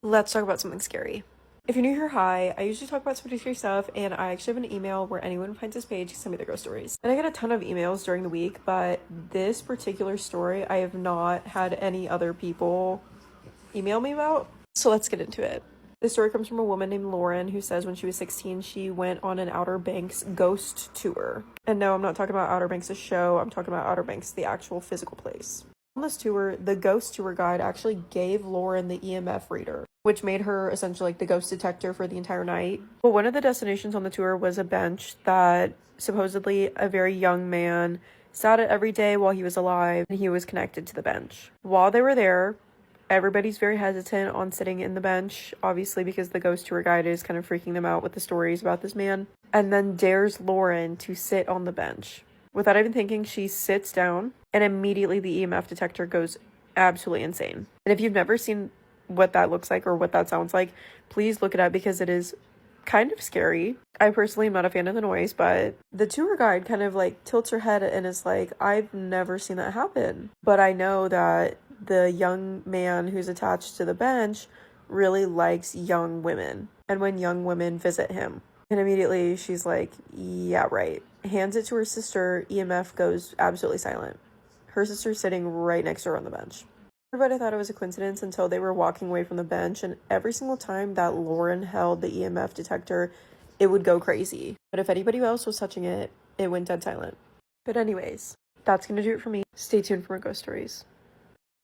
Let's talk about something scary. If you're new here, hi. I usually talk about some scary stuff, and I actually have an email where anyone who finds this page can send me their ghost stories. And I get a ton of emails during the week, but this particular story I have not had any other people email me about. So let's get into it. This story comes from a woman named Lauren who says when she was 16, she went on an Outer Banks ghost tour. And no, I'm not talking about Outer Banks, the show. I'm talking about Outer Banks, the actual physical place. On this tour, the ghost tour guide actually gave Lauren the EMF reader, which made her essentially like the ghost detector for the entire night. But one of the destinations on the tour was a bench that supposedly a very young man sat at every day while he was alive, and he was connected to the bench. While they were there, everybody's very hesitant on sitting in the bench, obviously because the ghost tour guide is kind of freaking them out with the stories about this man, and then dares Lauren to sit on the bench. Without even thinking, she sits down, and immediately the EMF detector goes absolutely insane. And if you've never seen what that looks like or what that sounds like, please look it up because it is kind of scary. I personally am not a fan of the noise, but the tour guide kind of like tilts her head and is like, I've never seen that happen. But I know that the young man who's attached to the bench really likes young women. And when young women visit him, and immediately she's like, yeah, right. Hands it to her sister. EMF goes absolutely silent. Her sister's sitting right next to her on the bench. Everybody thought it was a coincidence until they were walking away from the bench, and every single time that Lauren held the EMF detector, it would go crazy. But if anybody else was touching it, it went dead silent. But anyways, that's gonna do it for me. Stay tuned for more ghost stories.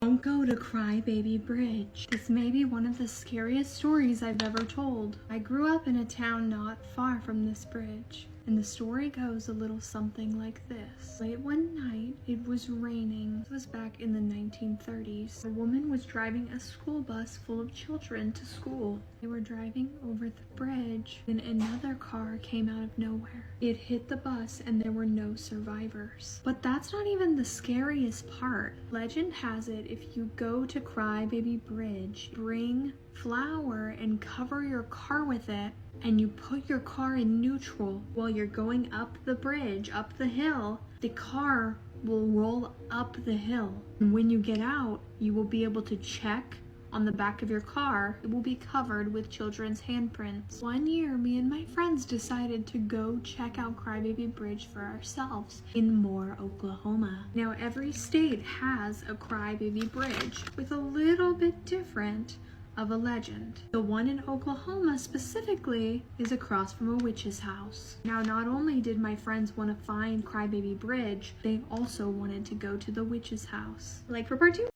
Don't go to Crybaby Bridge. This may be one of the scariest stories I've ever told. I grew up in a town not far from this bridge, and the story goes a little something like this. Late one night, it was raining. This was back in the 1930s. A woman was driving a school bus full of children to school. They were driving over the bridge when another car came out of nowhere. It hit the bus and there were no survivors. But that's not even the scariest part. Legend has it if you go to Crybaby Bridge, bring flour and cover your car with it, and you put your car in neutral while you're going up the bridge, up the hill, the car will roll up the hill. And when you get out, you will be able to check on the back of your car. It will be covered with children's handprints. One year, me and my friends decided to go check out Crybaby Bridge for ourselves in Moore, Oklahoma. Now, every state has a Crybaby Bridge with a little bit different of a legend. The one in Oklahoma specifically is across from a witch's house. Now, not only did my friends want to find Crybaby Bridge, they also wanted to go to the witch's house. Like for part 2?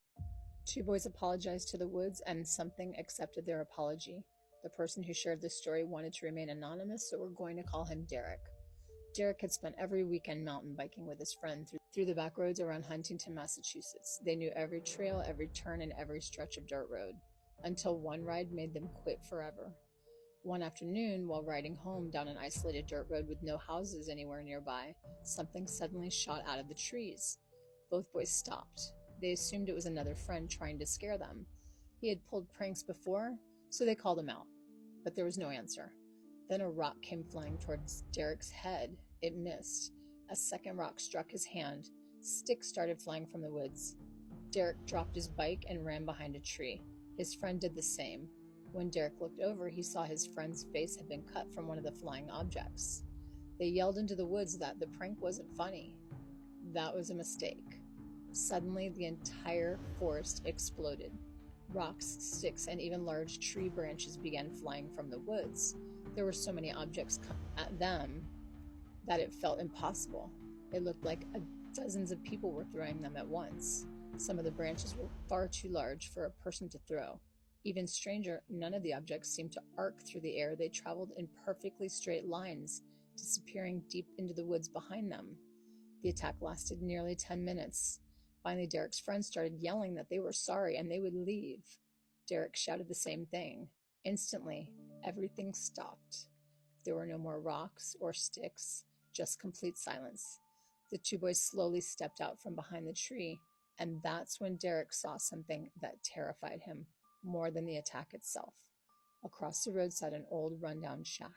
Two boys apologized to the woods, and something accepted their apology. The person who shared this story wanted to remain anonymous, so we're going to call him Derek. Derek had spent every weekend mountain biking with his friend through the back roads around Huntington, Massachusetts. They knew every trail, every turn, and every stretch of dirt road, until one ride made them quit forever. One afternoon, while riding home down an isolated dirt road with no houses anywhere nearby, something suddenly shot out of the trees. Both boys stopped. They assumed it was another friend trying to scare them. He had pulled pranks before, so they called him out. But there was no answer. Then a rock came flying towards Derek's head. It missed. A second rock struck his hand. Sticks started flying from the woods. Derek dropped his bike and ran behind a tree. His friend did the same. When Derek looked over, he saw his friend's face had been cut from one of the flying objects. They yelled into the woods that the prank wasn't funny. That was a mistake. Suddenly, the entire forest exploded. Rocks, sticks, and even large tree branches began flying from the woods. There were so many objects at them that it felt impossible. It looked like dozens of people were throwing them at once. Some of the branches were far too large for a person to throw. Even stranger, none of the objects seemed to arc through the air. They traveled in perfectly straight lines, disappearing deep into the woods behind them. The attack lasted nearly 10 minutes. Finally, Derek's friends started yelling that they were sorry and they would leave. Derek shouted the same thing. Instantly, everything stopped. There were no more rocks or sticks, just complete silence. The two boys slowly stepped out from behind the tree, and that's when Derek saw something that terrified him more than the attack itself. Across the road sat an old rundown shack.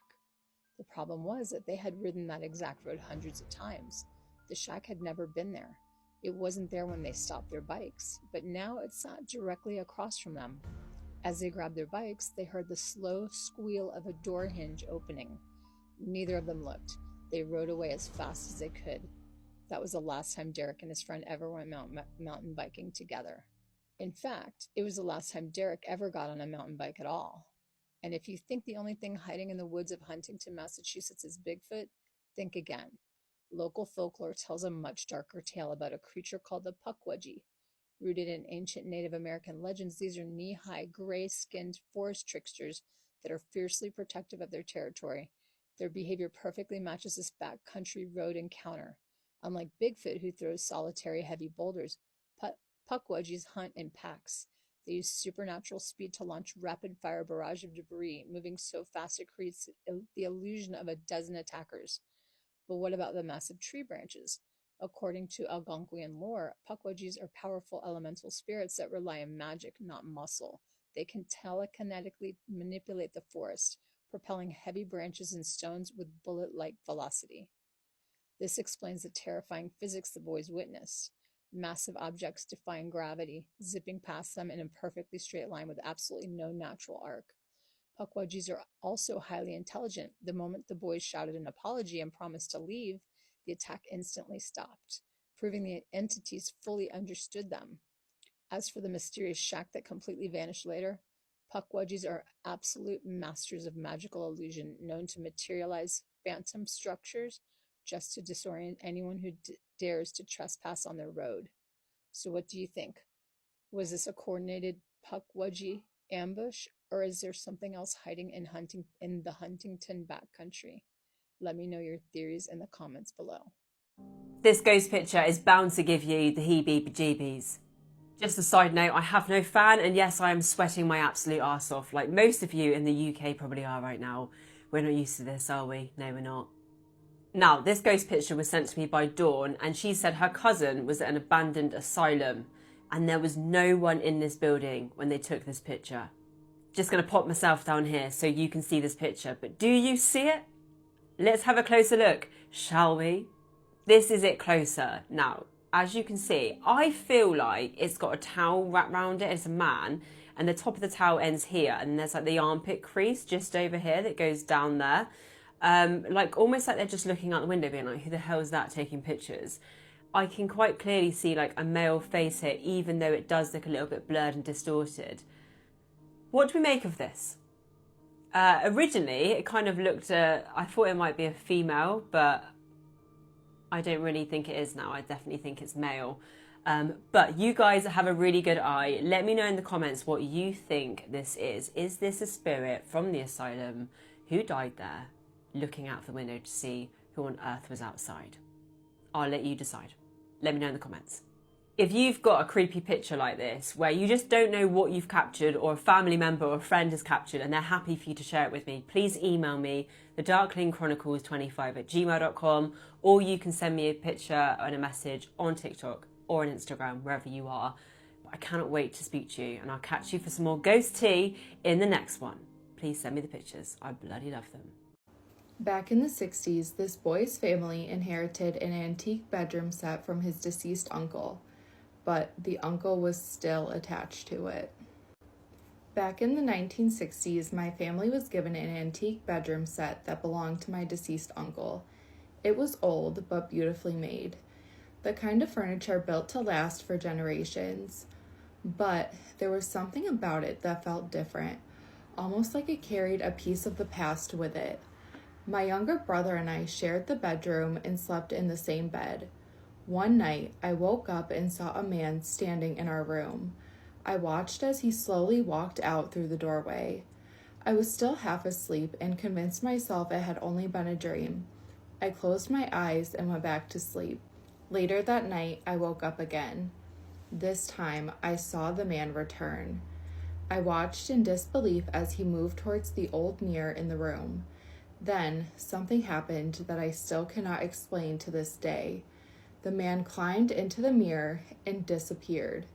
The problem was that they had ridden that exact road hundreds of times. The shack had never been there. It wasn't there when they stopped their bikes, but now it sat directly across from them. As they grabbed their bikes, they heard the slow squeal of a door hinge opening. Neither of them looked. They rode away as fast as they could. That was the last time Derek and his friend ever went mountain biking together. In fact, it was the last time Derek ever got on a mountain bike at all. And if you think the only thing hiding in the woods of Huntington, Massachusetts is Bigfoot, think again. Local folklore tells a much darker tale about a creature called the Pukwudgie. Rooted in ancient Native American legends, these are knee-high, gray-skinned forest tricksters that are fiercely protective of their territory. Their behavior perfectly matches this backcountry road encounter. Unlike Bigfoot, who throws solitary, heavy boulders, Pukwudgies hunt in packs. They use supernatural speed to launch rapid-fire barrage of debris, moving so fast it creates the illusion of a dozen attackers. But what about the massive tree branches? According to Algonquian lore, Pukwudgies are powerful elemental spirits that rely on magic, not muscle. They can telekinetically manipulate the forest, propelling heavy branches and stones with bullet-like velocity. This explains the terrifying physics the boys witnessed. Massive objects defying gravity, zipping past them in a perfectly straight line with absolutely no natural arc. Pukwudgies are also highly intelligent. The moment the boys shouted an apology and promised to leave, the attack instantly stopped, proving the entities fully understood them. As for the mysterious shack that completely vanished later, Pukwudgies are absolute masters of magical illusion, known to materialize phantom structures just to disorient anyone who dares to trespass on their road. So what do you think? Was this a coordinated Pukwudgie ambush, or is there something else hiding in the Huntington backcountry? Let me know your theories in the comments below. This ghost picture is bound to give you the heebie-jeebies. Just a side note, I have no fan, and yes, I am sweating my absolute arse off, like most of you in the UK probably are right now. We're not used to this, are we? No, we're not. Now, this ghost picture was sent to me by Dawn, and she said her cousin was at an abandoned asylum, and there was no one in this building when they took this picture. Just going to pop myself down here so you can see this picture, but do you see it? Let's have a closer look, shall we? This is it closer. Now, as you can see, I feel like it's got a towel wrapped around it. It's a man, and the top of the towel ends here, and there's like the armpit crease just over here that goes down there. Like almost like they're just looking out the window being like, who the hell is that taking pictures? I can quite clearly see like a male face here, even though it does look a little bit blurred and distorted. What do we make of this? Originally, it kind of looked, I thought it might be a female, but I don't really think it is now. I definitely think it's male. But you guys have a really good eye. Let me know in the comments what you think this is. Is this a spirit from the asylum who died there, looking out the window to see who on earth was outside? I'll let you decide. Let me know in the comments. If you've got a creepy picture like this, where you just don't know what you've captured, or a family member or a friend has captured, and they're happy for you to share it with me, please email me, thedarklingchronicles25@gmail.com, or you can send me a picture and a message on TikTok or on Instagram, wherever you are. I cannot wait to speak to you, and I'll catch you for some more ghost tea in the next one. Please send me the pictures. I bloody love them. Back in the 60s, this boy's family inherited an antique bedroom set from his deceased uncle, but the uncle was still attached to it. Back in the 1960s, my family was given an antique bedroom set that belonged to my deceased uncle. It was old, but beautifully made. The kind of furniture built to last for generations. But there was something about it that felt different, almost like it carried a piece of the past with it. My younger brother and I shared the bedroom and slept in the same bed. One night, I woke up and saw a man standing in our room. I watched as he slowly walked out through the doorway. I was still half asleep and convinced myself it had only been a dream. I closed my eyes and went back to sleep. Later that night, I woke up again. This time, I saw the man return. I watched in disbelief as he moved towards the old mirror in the room. Then, something happened that I still cannot explain to this day. The man climbed into the mirror and disappeared.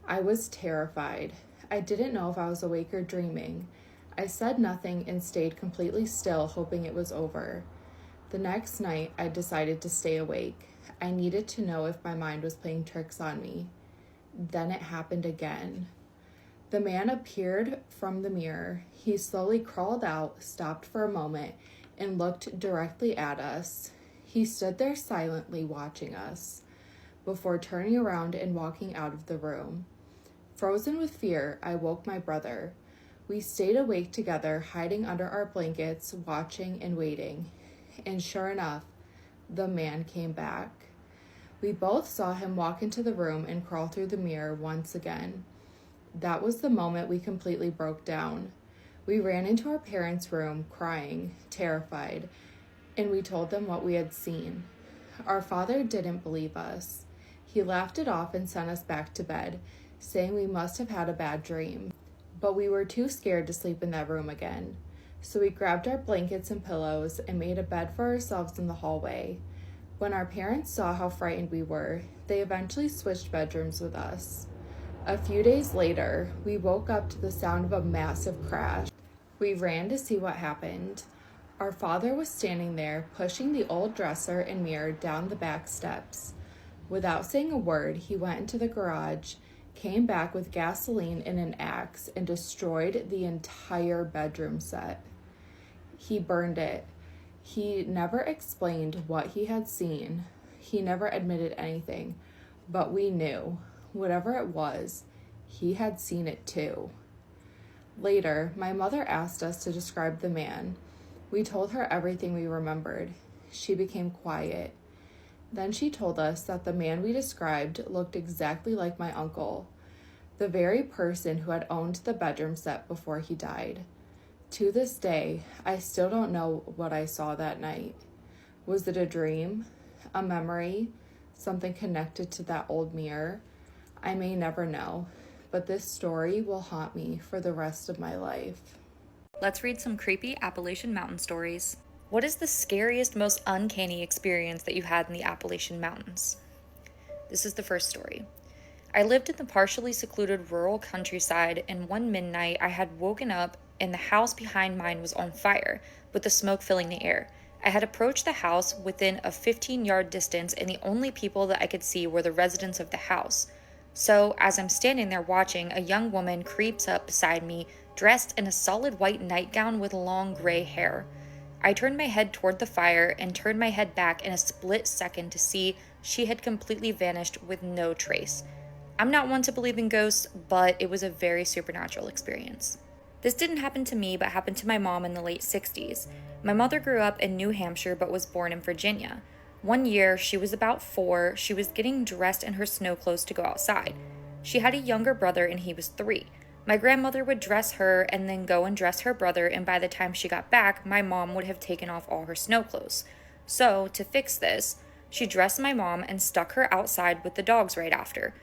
I was terrified. I didn't know if I was awake or dreaming. I said nothing and stayed completely still, hoping it was over. The next night, I decided to stay awake. I needed to know if my mind was playing tricks on me. Then it happened again. The man appeared from the mirror. He slowly crawled out, stopped for a moment, and looked directly at us. He stood there silently watching us before turning around and walking out of the room. Frozen with fear, I woke my brother. We stayed awake together, hiding under our blankets, watching and waiting. And sure enough, the man came back. We both saw him walk into the room and crawl through the mirror once again. That was the moment we completely broke down. We ran into our parents' room, crying, terrified, and we told them what we had seen. Our father didn't believe us. He laughed it off and sent us back to bed, saying we must have had a bad dream. But we were too scared to sleep in that room again. So we grabbed our blankets and pillows and made a bed for ourselves in the hallway. When our parents saw how frightened we were, they eventually switched bedrooms with us. A few days later, we woke up to the sound of a massive crash. We ran to see what happened. Our father was standing there, pushing the old dresser and mirror down the back steps. Without saying a word, he went into the garage, came back with gasoline and an axe, and destroyed the entire bedroom set. He burned it. He never explained what he had seen. He never admitted anything, but we knew. Whatever it was, he had seen it too. Later, my mother asked us to describe the man. We told her everything we remembered. She became quiet. Then she told us that the man we described looked exactly like my uncle, the very person who had owned the bedroom set before he died. To this day, I still don't know what I saw that night. Was it a dream? A memory? Something connected to that old mirror? I may never know, but this story will haunt me for the rest of my life. Let's read some creepy Appalachian Mountain stories. What is the scariest, most uncanny experience that you had in the Appalachian Mountains? This is the first story. I lived in the partially secluded rural countryside, and one midnight I had woken up and the house behind mine was on fire, with the smoke filling the air. I had approached the house within a 15-yard distance, and the only people that I could see were the residents of the house. So, as I'm standing there watching, a young woman creeps up beside me, dressed in a solid white nightgown with long gray hair. I turned my head toward the fire and turned my head back in a split second to see she had completely vanished with no trace. I'm not one to believe in ghosts, but it was a very supernatural experience. This didn't happen to me, but happened to my mom in the late 60s. My mother grew up in New Hampshire, but was born in Virginia. One year, she was about 4, she was getting dressed in her snow clothes to go outside. She had a younger brother and he was 3. My grandmother would dress her and then go and dress her brother, and by the time she got back, my mom would have taken off all her snow clothes. So, to fix this, she dressed my mom and stuck her outside with the dogs right after.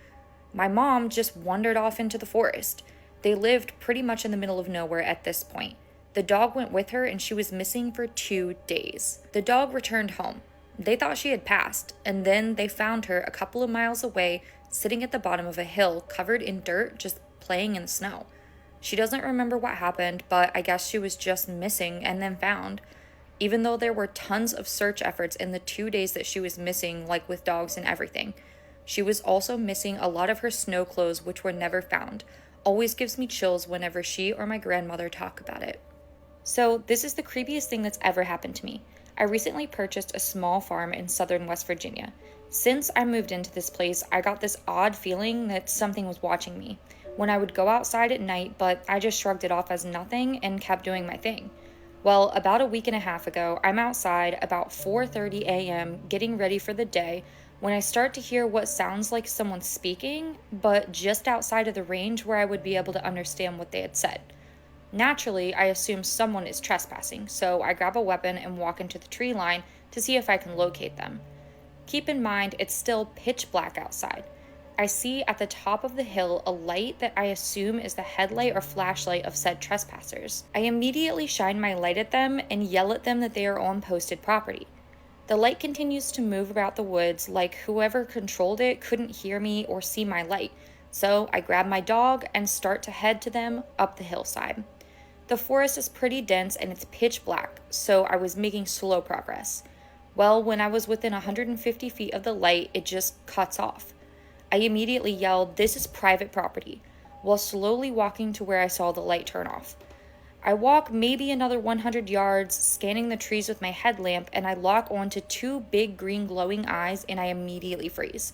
My mom just wandered off into the forest. They lived pretty much in the middle of nowhere at this point. The dog went with her and she was missing for 2 days. The dog returned home. They thought she had passed, and then they found her a couple of miles away, sitting at the bottom of a hill, covered in dirt, just playing in the snow. She doesn't remember what happened, but I guess she was just missing and then found. Even though there were tons of search efforts in the 2 days that she was missing, like with dogs and everything. She was also missing a lot of her snow clothes, which were never found. Always gives me chills whenever she or my grandmother talk about it. So this is the creepiest thing that's ever happened to me. I recently purchased a small farm in southern West Virginia. Since I moved into this place, I got this odd feeling that something was watching me when I would go outside at night, but I just shrugged it off as nothing and kept doing my thing. Well, about a week and a half ago, I'm outside about 4:30 a.m. getting ready for the day when I start to hear what sounds like someone speaking, but just outside of the range where I would be able to understand what they had said. Naturally, I assume someone is trespassing, so I grab a weapon and walk into the tree line to see if I can locate them. Keep in mind, it's still pitch black outside. I see at the top of the hill a light that I assume is the headlight or flashlight of said trespassers. I immediately shine my light at them and yell at them that they are on posted property. The light continues to move about the woods like whoever controlled it couldn't hear me or see my light, so I grab my dog and start to head to them up the hillside. The forest is pretty dense and it's pitch black, so I was making slow progress. Well, when I was within 150 feet of the light, it just cuts off. I immediately yelled, "This is private property." while slowly walking to where I saw the light turn off. I walk maybe another 100 yards, scanning the trees with my headlamp, and I lock onto two big green glowing eyes, and I immediately freeze.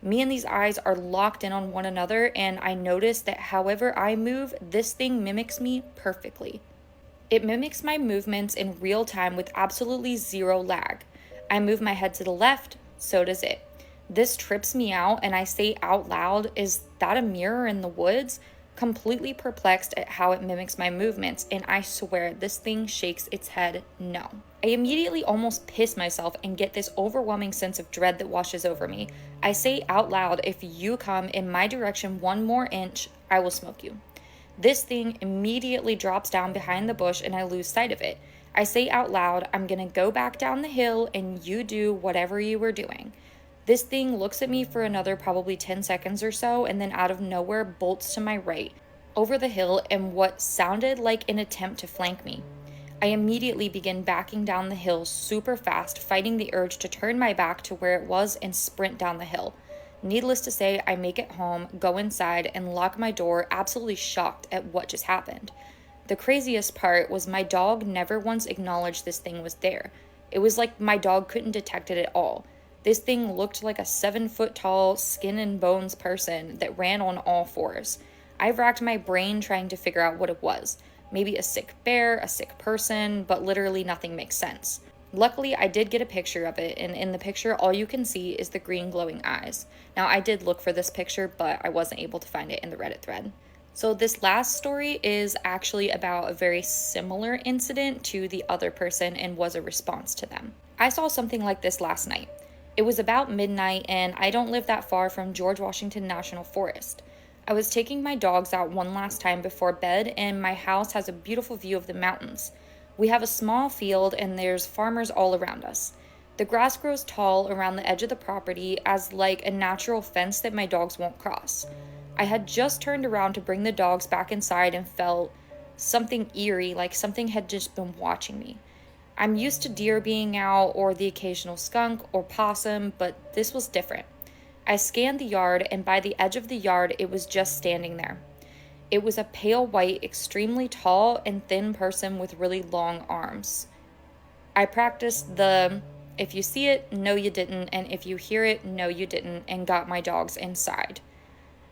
Me and these eyes are locked in on one another, and I notice that however I move, this thing mimics me perfectly. It mimics my movements in real time with absolutely zero lag. I move my head to the left, so does it. This trips me out, and I say out loud, "Is that a mirror in the woods?" Completely perplexed at how it mimics my movements, and I swear this thing shakes its head no. I immediately almost piss myself and get this overwhelming sense of dread that washes over me. I say out loud, "If you come in my direction one more inch, I will smoke you." This thing immediately drops down behind the bush and I lose sight of it. I say out loud, "I'm gonna go back down the hill and you do whatever you were doing." This thing looks at me for another probably 10 seconds or so, and then out of nowhere bolts to my right, over the hill in what sounded like an attempt to flank me. I immediately begin backing down the hill super fast, fighting the urge to turn my back to where it was and sprint down the hill. Needless to say, I make it home, go inside, and lock my door, absolutely shocked at what just happened. The craziest part was my dog never once acknowledged this thing was there. It was like my dog couldn't detect it at all. This thing looked like a 7-foot tall, skin and bones person that ran on all fours. I racked my brain trying to figure out what it was. Maybe a sick bear, a sick person, but literally nothing makes sense. Luckily, I did get a picture of it, and in the picture, all you can see is the green glowing eyes. Now, I did look for this picture, but I wasn't able to find it in the Reddit thread. So this last story is actually about a very similar incident to the other person and was a response to them. I saw something like this last night. It was about midnight, and I don't live that far from George Washington National Forest. I was taking my dogs out one last time before bed, and my house has a beautiful view of the mountains. We have a small field, and there's farmers all around us. The grass grows tall around the edge of the property as like a natural fence that my dogs won't cross. I had just turned around to bring the dogs back inside and felt something eerie, like something had just been watching me. I'm used to deer being out or the occasional skunk or possum, but this was different. I scanned the yard, and by the edge of the yard, it was just standing there. It was a pale white, extremely tall and thin person with really long arms. I practiced the "if you see it, no you didn't, and if you hear it, no you didn't," and got my dogs inside.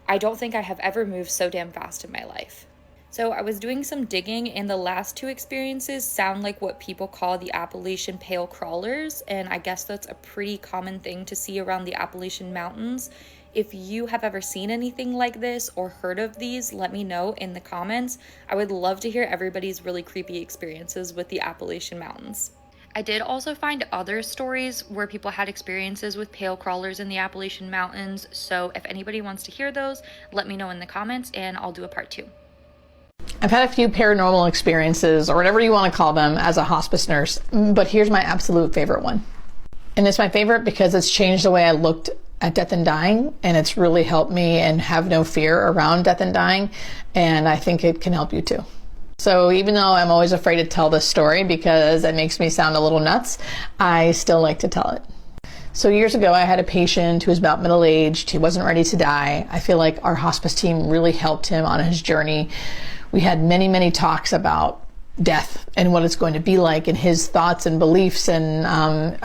I don't think I have ever moved so damn fast in my life. So I was doing some digging, and the last two experiences sound like what people call the Appalachian pale crawlers, and I guess that's a pretty common thing to see around the Appalachian Mountains. If you have ever seen anything like this or heard of these, let me know in the comments. I would love to hear everybody's really creepy experiences with the Appalachian Mountains. I did also find other stories where people had experiences with pale crawlers in the Appalachian Mountains, so if anybody wants to hear those, let me know in the comments and I'll do a part 2. I've had a few paranormal experiences, or whatever you want to call them, as a hospice nurse, but here's my absolute favorite one. And it's my favorite because it's changed the way I looked at death and dying, and it's really helped me and have no fear around death and dying, and I think it can help you too. So even though I'm always afraid to tell this story because it makes me sound a little nuts, I still like to tell it. So years ago, I had a patient who was about middle-aged. He wasn't ready to die. I feel like our hospice team really helped him on his journey. We had many, many talks about death and what it's going to be like and his thoughts and beliefs, and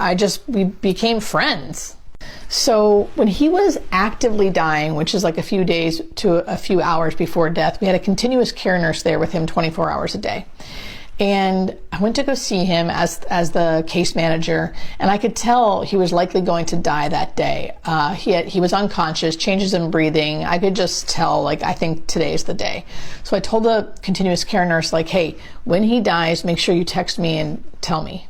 we became friends. So when he was actively dying, which is like a few days to a few hours before death, we had a continuous care nurse there with him 24 hours a day. And I went to go see him as the case manager, and I could tell he was likely going to die that day. He was unconscious, changes in breathing. I could just tell, like, I think today's the day. So I told the continuous care nurse, like, hey, when he dies, make sure you text me and tell me.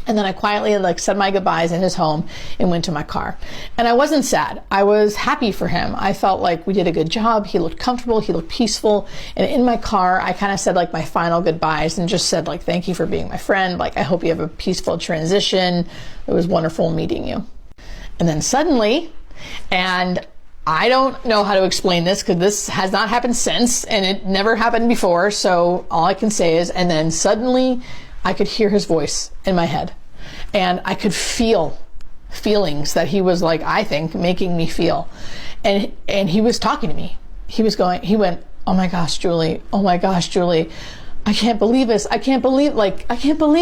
And then I quietly said my goodbyes in his home and went to my car. And I wasn't sad. I was happy for him. I felt like we did a good job. He looked comfortable. He looked peaceful. And in my car, I kind of said my final goodbyes and just said thank you for being my friend. I hope you have a peaceful transition. It was wonderful meeting you. And then suddenly, and I don't know how to explain this because this has not happened since and it never happened before. So all I can say is, and then suddenly I could hear his voice in my head, and I could feel feelings that he was I think making me feel, and he was talking to me, he went, oh my gosh, Julie, oh my gosh, Julie, I can't believe this. I can't believe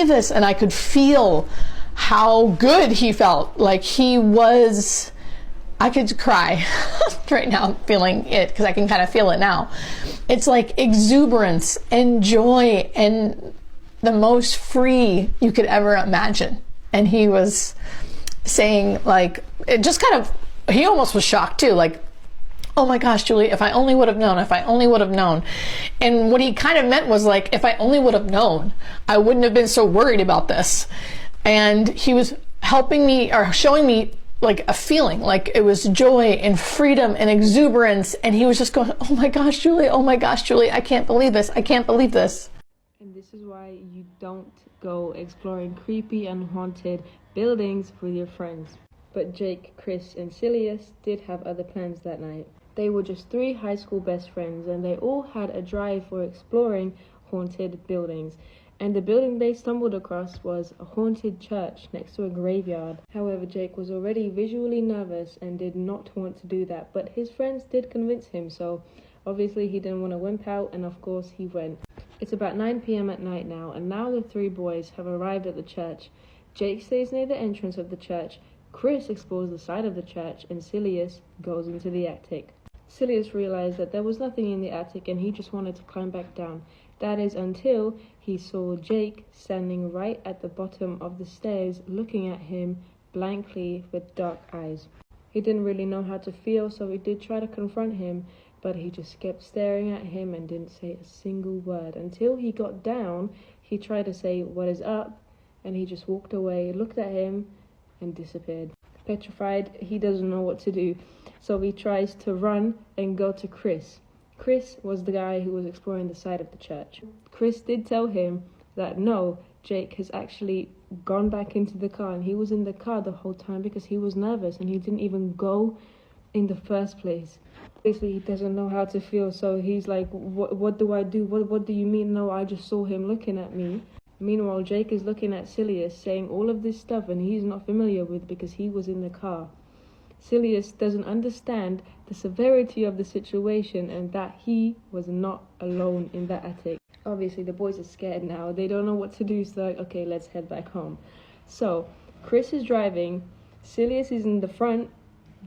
this. And I could feel how good he felt. Like I could cry right now feeling it, because I can kind of feel it now. It's like exuberance and joy and the most free you could ever imagine. And he was saying, like, it just kind of, he almost was shocked too, like, oh my gosh, Julie, if I only would have known, if I only would have known. And what he kind of meant was, like, if I only would have known, I wouldn't have been so worried about this. And he was helping me, or showing me, like, a feeling, like it was joy and freedom and exuberance. And he was just going, oh my gosh, Julie, oh my gosh, Julie, I can't believe this. I can't believe this. And this is why you don't go exploring creepy and haunted buildings with your friends. But Jake, Chris, and Silius did have other plans that night. They were just 3 high school best friends, and they all had a drive for exploring haunted buildings. And the building they stumbled across was a haunted church next to a graveyard. However, Jake was already visually nervous and did not want to do that, but his friends did convince him, so obviously he didn't want to wimp out, and of course he went. It's about 9 p.m. at night now, and now the 3 boys have arrived at the church. Jake stays near the entrance of the church, Chris explores the side of the church, and Silius goes into the attic. Silius realized that there was nothing in the attic and he just wanted to climb back down. That is until he saw Jake standing right at the bottom of the stairs looking at him blankly with dark eyes. He didn't really know how to feel, so he did try to confront him, but he just kept staring at him and didn't say a single word. Until he got down, he tried to say, "What is up?" and he just walked away, looked at him, and disappeared. Petrified, he doesn't know what to do, so he tries to run and go to Chris. Chris was the guy who was exploring the side of the church. Chris did tell him that no, Jake has actually gone back into the car, and he was in the car the whole time because he was nervous and he didn't even go in the first place. Basically, he doesn't know how to feel, so he's like, what do I do? What do you mean? No, I just saw him looking at me. Meanwhile, Jake is looking at Silius, saying all of this stuff and he's not familiar with because he was in the car. Silius doesn't understand the severity of the situation and that he was not alone in the attic. Obviously, the boys are scared now. They don't know what to do, so they're like, okay, let's head back home. So, Chris is driving, Silius is in the front,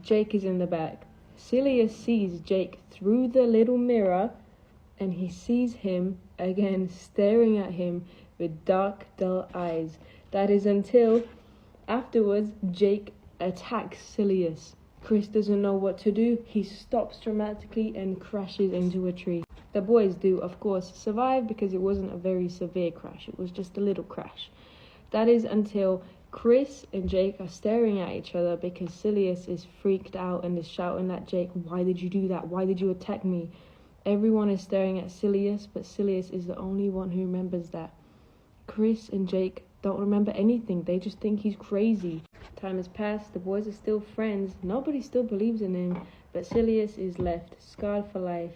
Jake is in the back. Silius sees Jake through the little mirror and he sees him again staring at him with dark, dull eyes. That is until afterwards Jake attacks Silius. Chris doesn't know what to do. He stops dramatically and crashes into a tree. The boys do, of course, survive because it wasn't a very severe crash. It was just a little crash. That is until Chris and Jake are staring at each other because Silius is freaked out and is shouting at Jake, "Why did you do that? Why did you attack me?" Everyone is staring at Silius, but Silius is the only one who remembers that. Chris and Jake don't remember anything. They just think he's crazy. Time has passed. The boys are still friends. Nobody still believes in him. But Silius is left scarred for life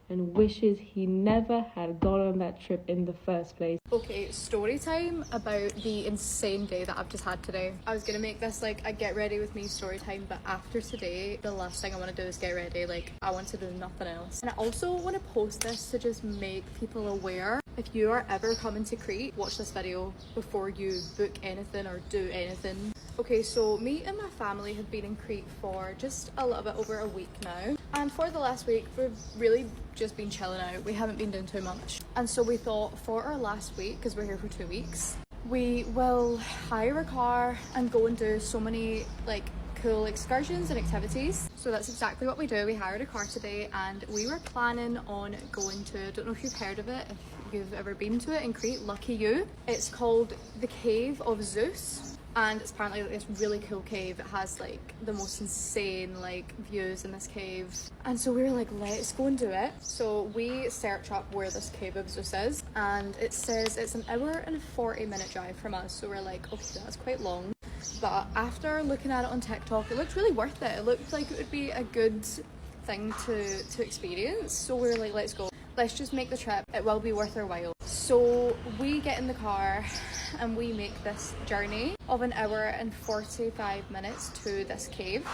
and wishes he never had gone on that trip in the first place. Okay, story time about the insane day that I've just had today. I was gonna make this like a get ready with me story time, but after today, the last thing I want to do is get ready. Like, I want to do nothing else. And I also want to post this to just make people aware. If you are ever coming to Crete, watch this video before you book anything or do anything. Okay, so me and my family have been in Crete for just a little bit over a week now. And for the last week, we've really just been chilling out. We haven't been doing too much. And so we thought for our last week, because we're here for 2 weeks, we will hire a car and go and do so many like cool excursions and activities. So that's exactly what we do. We hired a car today and we were planning on going to, I don't know if you've heard of it, if you've ever been to it in Crete, lucky you. It's called the Cave of Zeus. And it's apparently like this really cool cave. It has like the most insane like views in this cave. And so we were like, let's go and do it. So we search up where this Cave of Zeus is, and it says it's an hour and 40-minute drive from us. So we're like, okay, that's quite long. But after looking at it on TikTok, it looked really worth it. It looked like it would be a good thing to experience. So we were like, let's go. Let's just make the trip. It will be worth our while. So we get in the car and we make this journey of an hour and 45 minutes to this cave.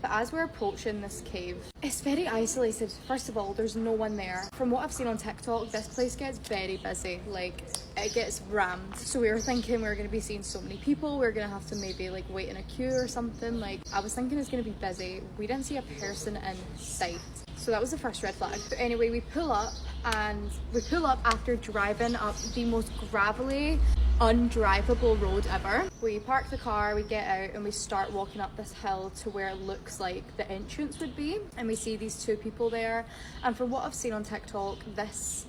But as we're approaching this cave, it's very isolated. First of all, there's no one there. From what I've seen on TikTok, this place gets very busy. Like, it gets rammed. So we were thinking we were going to be seeing so many people. We were going to have to maybe like wait in a queue or something. Like, I was thinking it's going to be busy. We didn't see a person in sight. So that was the first red flag. But anyway, we pull up after driving up the most gravelly, undrivable road ever. We park the car, we get out, and we start walking up this hill to where it looks like the entrance would be. And we see these two people there. And from what I've seen on TikTok, this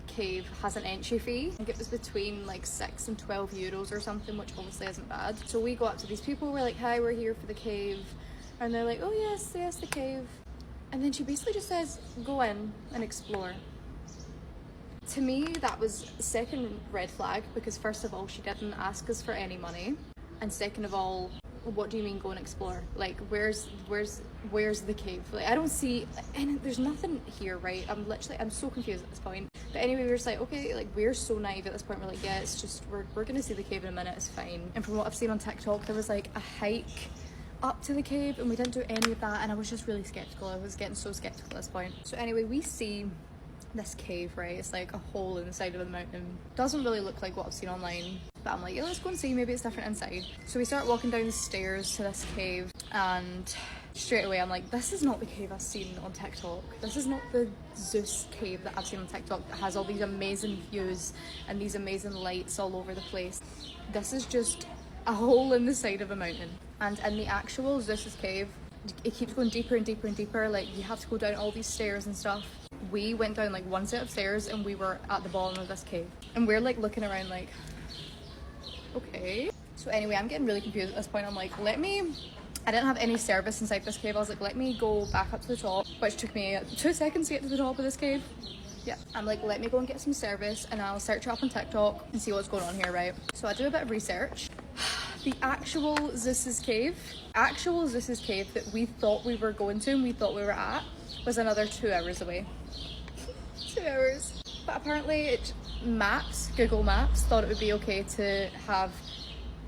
cave has an entry fee. I think it was between like 6 and 12 euros or something, which obviously isn't bad. So we go up to these people, we're like, hi, we're here for the cave. And they're like, oh yes, yes, the cave. And then she basically just says, go in and explore. To me, that was the second red flag, because first of all, she didn't ask us for any money. And second of all, what do you mean go and explore? Like, where's the cave? Like, I don't see, and there's nothing here, right? I'm so confused at this point. But anyway, we were just like, okay, like, we're so naive at this point. We're like, yeah, it's just, we're gonna see the cave in a minute, it's fine. And from what I've seen on TikTok, there was like a hike up to the cave, and we didn't do any of that, and I was just really skeptical. I was getting so skeptical at this point. So anyway, we see this cave, right? It's like a hole in the side of the mountain. Doesn't really look like what I've seen online, but I'm like, yeah, let's go and see, maybe it's different inside. So we start walking down the stairs to this cave, and straight away I'm like, this is not the cave I've seen on TikTok. This is not the Zeus cave that I've seen on TikTok that has all these amazing views and these amazing lights all over the place. This is just a hole in the side of a mountain. And in the actual Zeus's cave, it keeps going deeper and deeper and deeper. Like, you have to go down all these stairs and stuff. We went down like one set of stairs and we were at the bottom of this cave. And we're like looking around like, okay. So anyway, I'm getting really confused at this point. I'm like, I didn't have any service inside this cave. I was like, let me go back up to the top, which took me 2 seconds to get to the top of this cave. Yeah, I'm like, let me go and get some service and I'll search it up on TikTok and see what's going on here, right? So I do a bit of research. The actual Zeus's cave that we thought we were going to and we thought we were at was another 2 hours away. 2 hours. But apparently Google Maps thought it would be okay to have,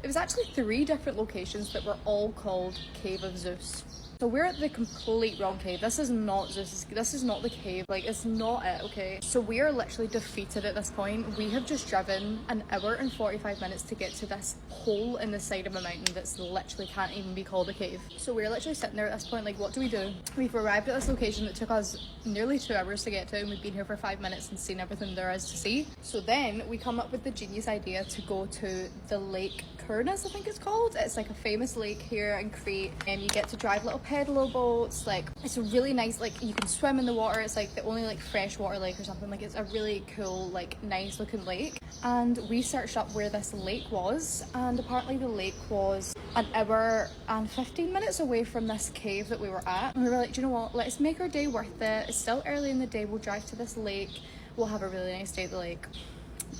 it was actually 3 different locations that were all called Cave of Zeus. So we're at the complete wrong cave. This is not Zeus's, this is not the cave. Like, it's not it, okay? So we are literally defeated at this point. We have just driven 1 hour and 45 minutes to get to this hole in the side of a mountain that's literally can't even be called a cave. So we're literally sitting there at this point like, what do we do? We've arrived at this location that took us nearly 2 hours to get to, and we've been here for 5 minutes and seen everything there is to see. So then we come up with the genius idea to go to the Lake Kurnas, I think it's called. It's like a famous lake here in Crete, and you get to drive little pedalo boats. Like, it's a really nice, like, you can swim in the water. It's like the only like freshwater lake or something. Like, it's a really cool, like, nice looking lake. And we searched up where this lake was, and apparently the lake was 1 hour and 15 minutes away from this cave that we were at. And we were like, do you know what, let's make our day worth it. It's still early in the day, we'll drive to this lake, we'll have a really nice day at the lake.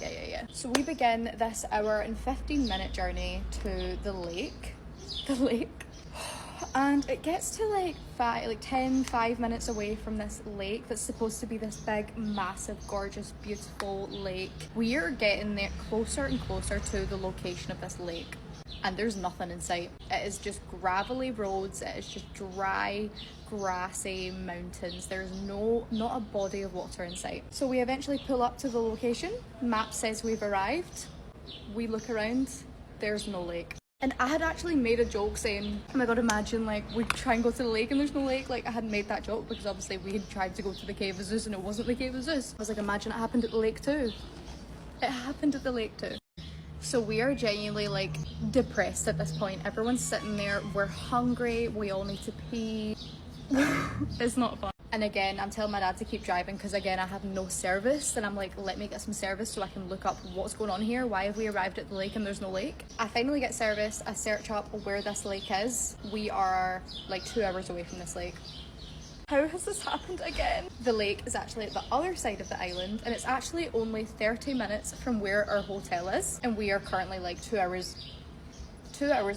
Yeah. So we begin this 1 hour and 15 minute journey to the lake. And it gets to like 5 minutes away from this lake that's supposed to be this big, massive, gorgeous, beautiful lake. We are getting there closer and closer to the location of this lake, and there's nothing in sight. It is just gravelly roads, it is just dry, grassy mountains. There's not a body of water in sight. So we eventually pull up to the location. Map says we've arrived. We look around, there's no lake. And I had actually made a joke saying, oh my god, imagine like we try and go to the lake and there's no lake. Like, I had made that joke because obviously we had tried to go to the Cave of Zeus and it wasn't the Cave of Zeus. I was like, imagine it happened at the lake too. It happened at the lake too. So we are genuinely like depressed at this point. Everyone's sitting there, we're hungry, we all need to pee. It's not fun. And again, I'm telling my dad to keep driving because again, I have no service, and I'm like, let me get some service so I can look up what's going on here. Why have we arrived at the lake and there's no lake? I finally get service. I search up where this lake is. We are like 2 hours away from this lake. How has this happened again? The lake is actually at the other side of the island, and it's actually only 30 minutes from where our hotel is, and we are currently like 2 hours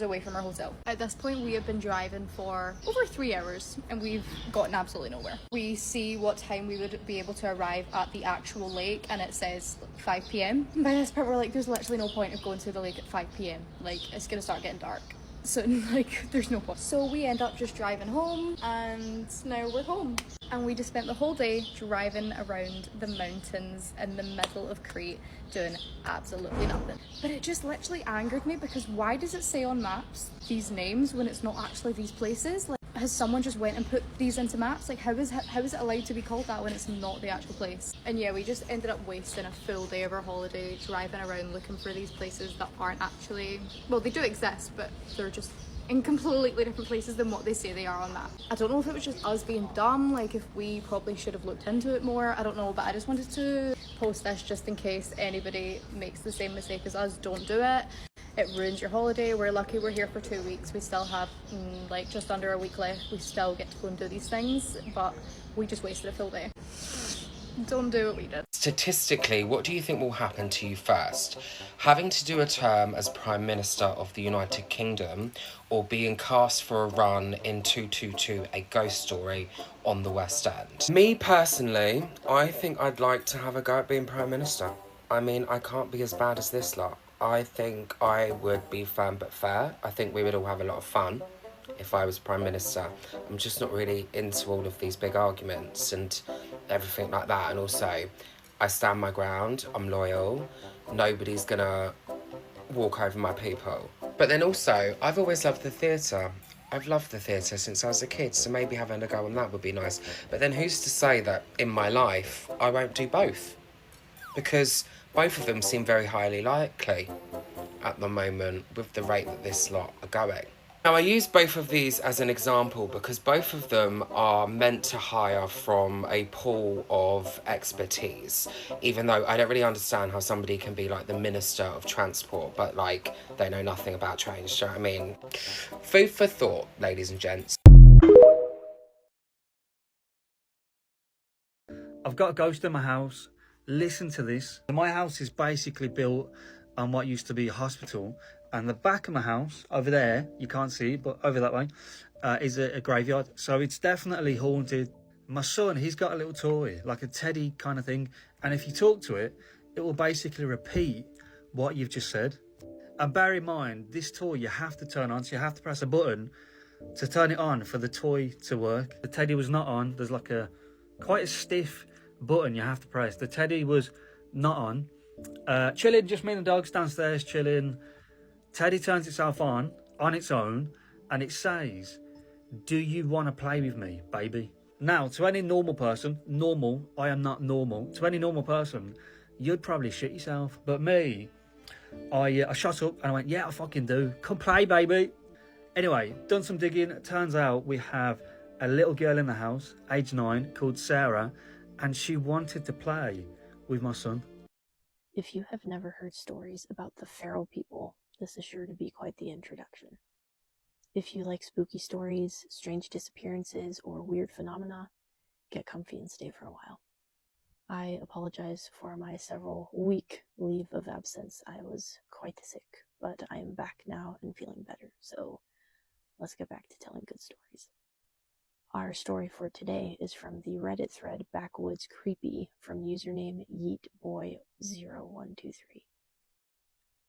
away from our hotel. At this point, we have been driving for over 3 hours and we've gotten absolutely nowhere. We see what time we would be able to arrive at the actual lake, and it says 5 p.m. By this point, we're like, there's literally no point of going to the lake at 5 p.m. Like, it's gonna start getting dark. So like there's no point. So we end up just driving home, and now we're home. And we just spent the whole day driving around the mountains in the middle of Crete doing absolutely nothing. But it just literally angered me, because why does it say on maps these names when it's not actually these places? Like, has someone just went and put these into maps? Like, how is it allowed to be called that when it's not the actual place? And yeah, we just ended up wasting a full day of our holiday driving around looking for these places that aren't actually, well, they do exist, but they're just in completely different places than what they say they are on that. I don't know if it was just us being dumb, like if we probably should have looked into it more, I don't know, but I just wanted to post this just in case anybody makes the same mistake as us. Don't do it. It ruins your holiday. We're lucky we're here for 2 weeks. We still have like just under a week left. We still get to go and do these things, but we just wasted a full day. Don't do what we did. Statistically, what do you think will happen to you first? Having to do a term as Prime Minister of the United Kingdom, or being cast for a run in 222, a ghost story on the West End? Me personally, I think I'd like to have a go at being Prime Minister. I mean, I can't be as bad as this lot. I think I would be firm but fair. I think we would all have a lot of fun if I was Prime Minister. I'm just not really into all of these big arguments and everything like that. And also, I stand my ground, I'm loyal, nobody's gonna walk over my people. But then also, I've always loved the theatre. I've loved the theatre since I was a kid, so maybe having a go on that would be nice. But then who's to say that in my life I won't do both? Because both of them seem very highly likely at the moment with the rate that this lot are going. Now, I use both of these as an example because both of them are meant to hire from a pool of expertise, even though I don't really understand how somebody can be like the Minister of Transport, but like they know nothing about trains, do you know what I mean? Food for thought, ladies and gents. I've got a ghost in my house. Listen to this. My house is basically built on what used to be a hospital, and the back of my house, over there, you can't see it, but over that way, is a graveyard. So it's definitely haunted. My son, he's got a little toy, like a teddy kind of thing, and if you talk to it, it will basically repeat what you've just said. And bear in mind, this toy you have to turn on, so you have to press a button to turn it on for the toy to work. The teddy was not on. There's like quite a stiff button you have to press. The teddy was not on. Chilling, just me and the dogs downstairs chilling. Teddy turns itself on its own, and it says, "Do you want to play with me, baby?" Now, to any normal person, I am not normal. To any normal person, you'd probably shit yourself. But me, I shut up and I went, "Yeah, I fucking do. Come play, baby." Anyway, done some digging. It turns out we have a little girl in the house, age 9, called Sarah, and she wanted to play with my son. If you have never heard stories about the feral people, this is sure to be quite the introduction. If you like spooky stories, strange disappearances, or weird phenomena, get comfy and stay for a while. I apologize for my several week leave of absence. I was quite sick, but I am back now and feeling better, so let's get back to telling good stories. Our story for today is from the Reddit thread Backwoods Creepy from username YeetBoy0123.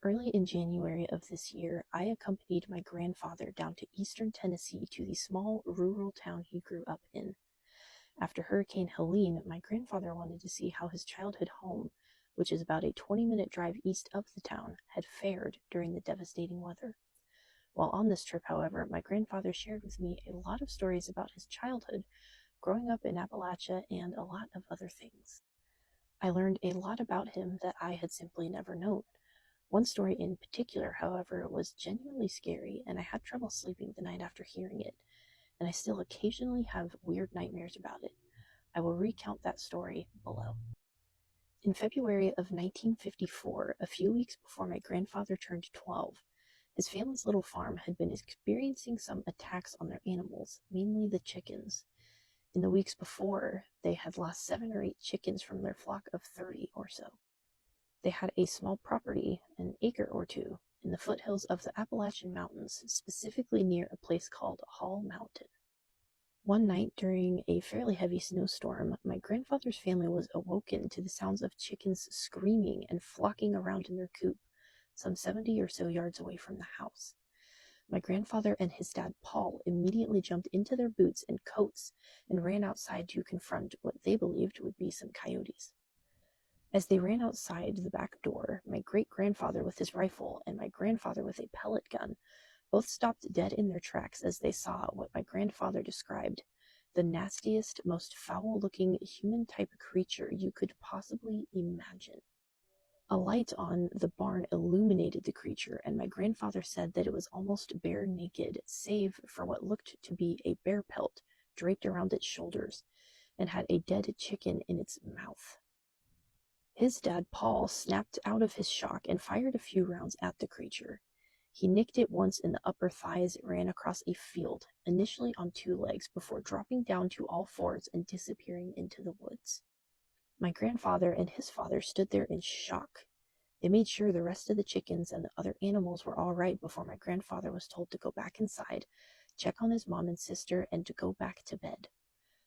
Early in January of this year, I accompanied my grandfather down to eastern Tennessee to the small rural town he grew up in. After Hurricane Helene, my grandfather wanted to see how his childhood home, which is about a 20-minute drive east of the town, had fared during the devastating weather. While on this trip, however, my grandfather shared with me a lot of stories about his childhood, growing up in Appalachia, and a lot of other things. I learned a lot about him that I had simply never known. One story in particular, however, was genuinely scary, and I had trouble sleeping the night after hearing it, and I still occasionally have weird nightmares about it. I will recount that story below. In February of 1954, a few weeks before my grandfather turned 12, his family's little farm had been experiencing some attacks on their animals, mainly the chickens. In the weeks before, they had lost 7 or 8 chickens from their flock of 30 or so. They had a small property, an acre or two, in the foothills of the Appalachian Mountains, specifically near a place called Hall Mountain. One night during a fairly heavy snowstorm, my grandfather's family was awoken to the sounds of chickens screaming and flocking around in their coop, some 70 or so yards away from the house. My grandfather and his dad, Paul, immediately jumped into their boots and coats and ran outside to confront what they believed would be some coyotes. As they ran outside the back door, my great-grandfather with his rifle and my grandfather with a pellet gun both stopped dead in their tracks as they saw what my grandfather described the nastiest, most foul-looking human-type creature you could possibly imagine. A light on the barn illuminated the creature, and my grandfather said that it was almost bare naked, save for what looked to be a bear pelt draped around its shoulders, and had a dead chicken in its mouth. His dad, Paul, snapped out of his shock and fired a few rounds at the creature. He nicked it once in the upper thigh as it ran across a field, initially on two legs, before dropping down to all fours and disappearing into the woods. My grandfather and his father stood there in shock. They made sure the rest of the chickens and the other animals were all right before my grandfather was told to go back inside, check on his mom and sister, and to go back to bed.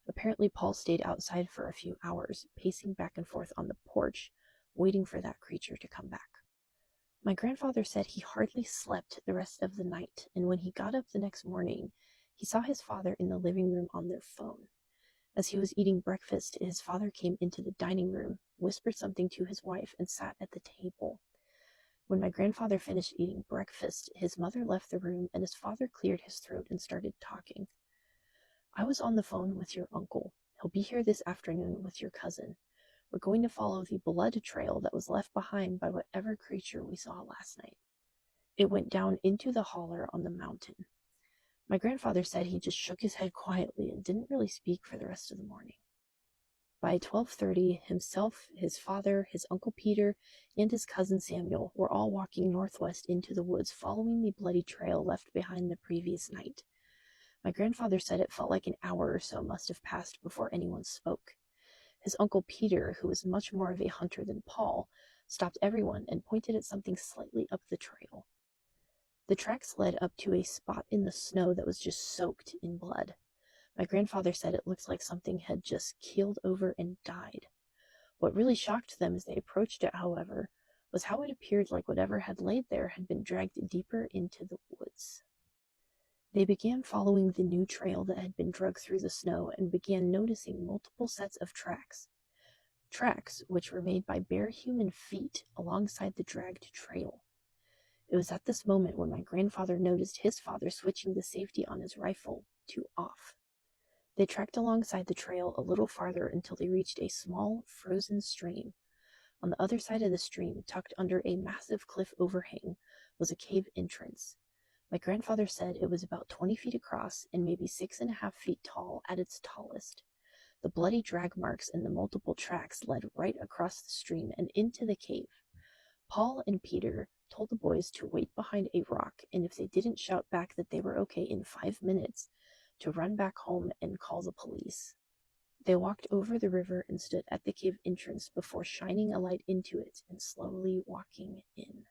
Apparently, Paul stayed outside for a few hours, pacing back and forth on the porch, waiting for that creature to come back. My grandfather said he hardly slept the rest of the night, and when he got up the next morning, he saw his father in the living room on their phone. As he was eating breakfast, his father came into the dining room, whispered something to his wife, and sat at the table. When my grandfather finished eating breakfast, his mother left the room, and his father cleared his throat and started talking. "I was on the phone with your uncle. He'll be here this afternoon with your cousin. We're going to follow the blood trail that was left behind by whatever creature we saw last night. It went down into the holler on the mountain." My grandfather said he just shook his head quietly and didn't really speak for the rest of the morning. By 12:30, himself, his father, his Uncle Peter, and his cousin Samuel were all walking northwest into the woods following the bloody trail left behind the previous night. My grandfather said it felt like an hour or so must have passed before anyone spoke. His Uncle Peter, who was much more of a hunter than Paul, stopped everyone and pointed at something slightly up the trail. The tracks led up to a spot in the snow that was just soaked in blood. My grandfather said it looked like something had just keeled over and died. What really shocked them as they approached it, however, was how it appeared like whatever had laid there had been dragged deeper into the woods. They began following the new trail that had been dragged through the snow and began noticing multiple sets of tracks. Tracks which were made by bare human feet alongside the dragged trail. It was at this moment when my grandfather noticed his father switching the safety on his rifle to off. They trekked alongside the trail a little farther until they reached a small, frozen stream. On the other side of the stream, tucked under a massive cliff overhang, was a cave entrance. My grandfather said it was about 20 feet across and maybe 6.5 feet tall at its tallest. The bloody drag marks and the multiple tracks led right across the stream and into the cave. Paul and Peter told the boys to wait behind a rock, and if they didn't shout back that they were okay in 5 minutes, to run back home and call the police. They walked over the river and stood at the cave entrance before shining a light into it and slowly walking in.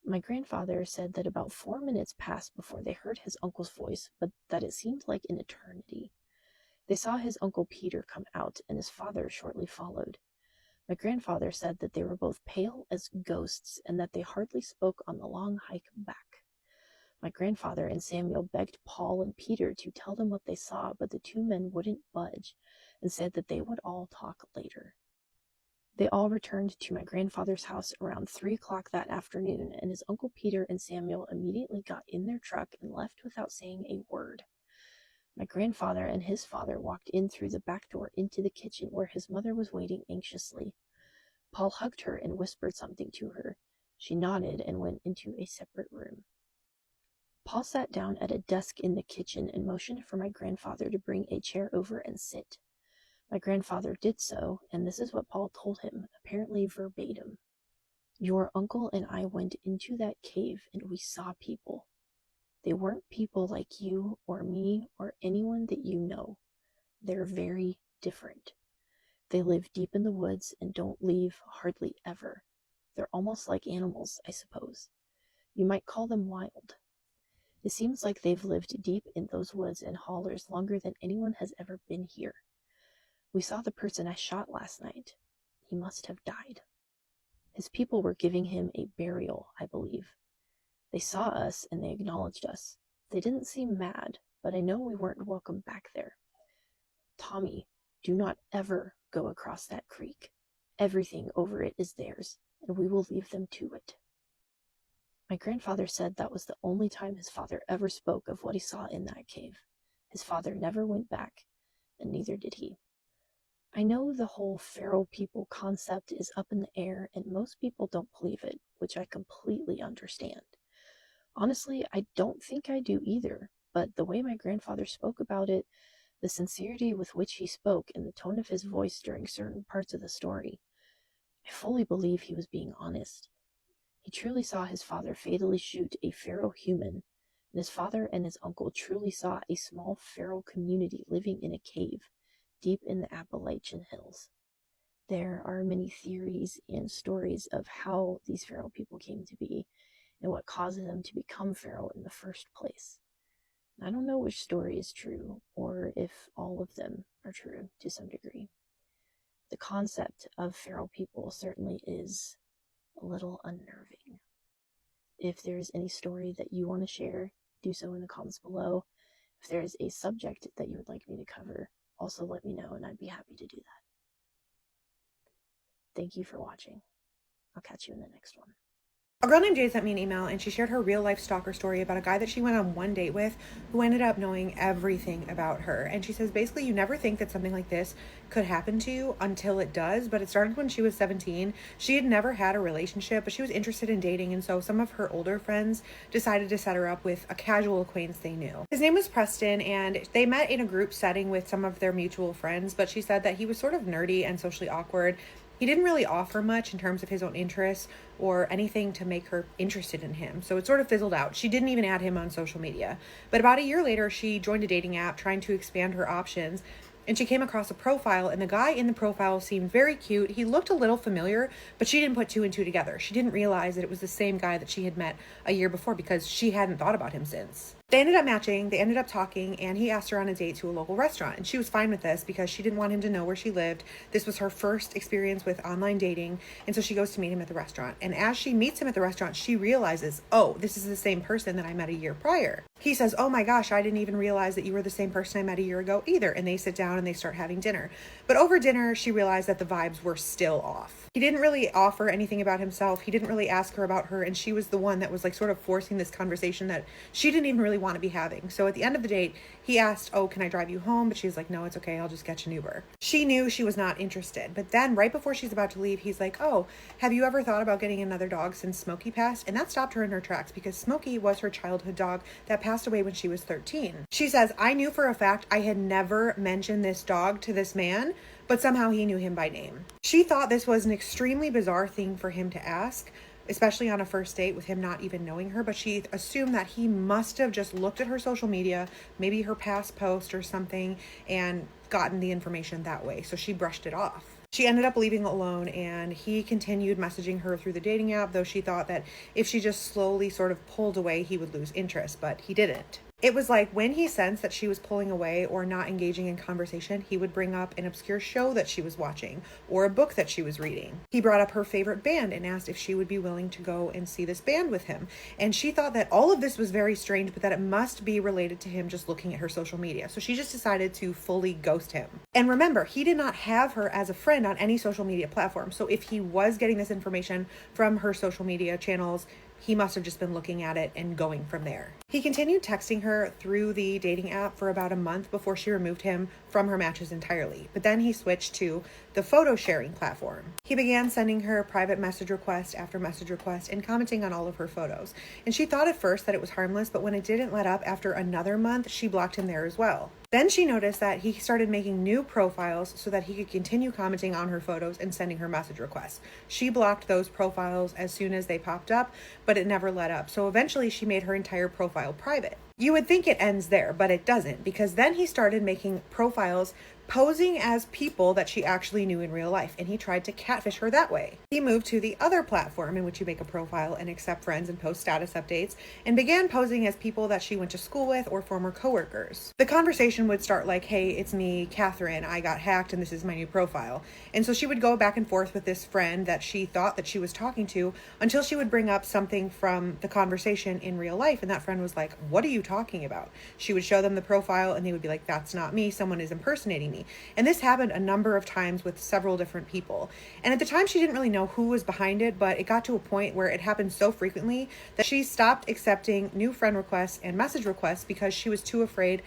My grandfather said that about 4 minutes passed before they heard his uncle's voice, but that it seemed like an eternity. They saw his Uncle Peter come out, and his father shortly followed. My grandfather said that they were both pale as ghosts and that they hardly spoke on the long hike back. My grandfather and Samuel begged Paul and Peter to tell them what they saw, but the two men wouldn't budge and said that they would all talk later. They all returned to my grandfather's house around 3 o'clock that afternoon, and his Uncle Peter and Samuel immediately got in their truck and left without saying a word. My grandfather and his father walked in through the back door into the kitchen where his mother was waiting anxiously. Paul hugged her and whispered something to her. She nodded and went into a separate room. Paul sat down at a desk in the kitchen and motioned for my grandfather to bring a chair over and sit. My grandfather did so, and this is what Paul told him, apparently verbatim. "Your uncle and I went into that cave and we saw people. They weren't people like you or me or anyone that you know. They're very different. They live deep in the woods and don't leave hardly ever. They're almost like animals, I suppose. You might call them wild. It seems like they've lived deep in those woods and hollers longer than anyone has ever been here. We saw the person I shot last night. He must have died. His people were giving him a burial, I believe. They saw us and they acknowledged us. They didn't seem mad, but I know we weren't welcome back there. Tommy, do not ever go across that creek. Everything over it is theirs, and we will leave them to it. My grandfather said that was the only time his father ever spoke of what he saw in that cave. His father never went back, and neither did he. I know the whole feral people concept is up in the air, and most people don't believe it, which I completely understand. Honestly, I don't think I do either, but the way my grandfather spoke about it, the sincerity with which he spoke, and the tone of his voice during certain parts of the story, I fully believe he was being honest. He truly saw his father fatally shoot a feral human, and his father and his uncle truly saw a small feral community living in a cave deep in the Appalachian Hills. There are many theories and stories of how these feral people came to be and what causes them to become feral in the first place. I don't know which story is true, or if all of them are true to some degree. The concept of feral people certainly is a little unnerving. If there's any story that you want to share, do so in the comments below. If there's a subject that you would like me to cover, also let me know and I'd be happy to do that. Thank you for watching. I'll catch you in the next one. A girl named Jade sent me an email and she shared her real life stalker story about a guy that she went on one date with who ended up knowing everything about her. And she says basically you never think that something like this could happen to you until it does, but it started when she was 17. She had never had a relationship, but she was interested in dating, and so some of her older friends decided to set her up with a casual acquaintance they knew. His name was Preston, and they met in a group setting with some of their mutual friends, but she said that he was sort of nerdy and socially awkward. He didn't really offer much in terms of his own interests or anything to make her interested in him, so it sort of fizzled out. She didn't even add him on social media. But about a year later, she joined a dating app trying to expand her options, and she came across a profile, and the guy in the profile seemed very cute. He looked a little familiar, but she didn't put two and two together. She didn't realize that it was the same guy that she had met a year before because she hadn't thought about him since. They ended up matching, they ended up talking, and he asked her on a date to a local restaurant. And she was fine with this because she didn't want him to know where she lived. This was her first experience with online dating, and so she goes to meet him at the restaurant. And as she meets him at the restaurant, she realizes, oh, this is the same person that I met a year prior. He says, oh my gosh, I didn't even realize that you were the same person I met a year ago either. And they sit down and they start having dinner. But over dinner, she realized that the vibes were still off. He didn't really offer anything about himself. He didn't really ask her about her, and she was the one that was like sort of forcing this conversation that she didn't even really want to be having. So at the end of the date, he asked, oh, can I drive you home? But she's like, no, it's okay. I'll just get you an Uber. She knew she was not interested. But then right before she's about to leave, he's like, oh, have you ever thought about getting another dog since Smokey passed? And that stopped her in her tracks because Smokey was her childhood dog that passed away when she was 13. She says, I knew for a fact I had never mentioned this dog to this man, but somehow he knew him by name. She thought this was an extremely bizarre thing for him to ask, especially on a first date with him not even knowing her, but she assumed that he must have just looked at her social media, maybe her past post or something, and gotten the information that way. So she brushed it off. She ended up leaving alone, and he continued messaging her through the dating app, though she thought that if she just slowly sort of pulled away, he would lose interest, but he didn't. It was like when he sensed that she was pulling away or not engaging in conversation, he would bring up an obscure show that she was watching or a book that she was reading. He brought up her favorite band and asked if she would be willing to go and see this band with him. And she thought that all of this was very strange, but that it must be related to him just looking at her social media. So she just decided to fully ghost him. And remember, he did not have her as a friend on any social media platform. So if he was getting this information from her social media channels, he must have just been looking at it and going from there. He continued texting her through the dating app for about a month before she removed him from her matches entirely. But then he switched to the photo sharing platform. He began sending her private message request after message request and commenting on all of her photos. And she thought at first that it was harmless, but when it didn't let up after another month, she blocked him there as well. Then she noticed that he started making new profiles so that he could continue commenting on her photos and sending her message requests. She blocked those profiles as soon as they popped up, but it never let up. So eventually she made her entire profile private. You would think it ends there, but it doesn't, because then he started making profiles posing as people that she actually knew in real life, and he tried to catfish her that way. He moved to the other platform in which you make a profile and accept friends and post status updates, and began posing as people that she went to school with or former coworkers. The conversation would start like, hey, it's me, Catherine, I got hacked and this is my new profile. And so she would go back and forth with this friend that she thought that she was talking to until she would bring up something from the conversation in real life, and that friend was like, what are you talking about? She would show them the profile and they would be like, that's not me, someone is impersonating me. And this happened a number of times with several different people. And at the time she didn't really know who was behind it, but it got to a point where it happened so frequently that she stopped accepting new friend requests and message requests because she was too afraid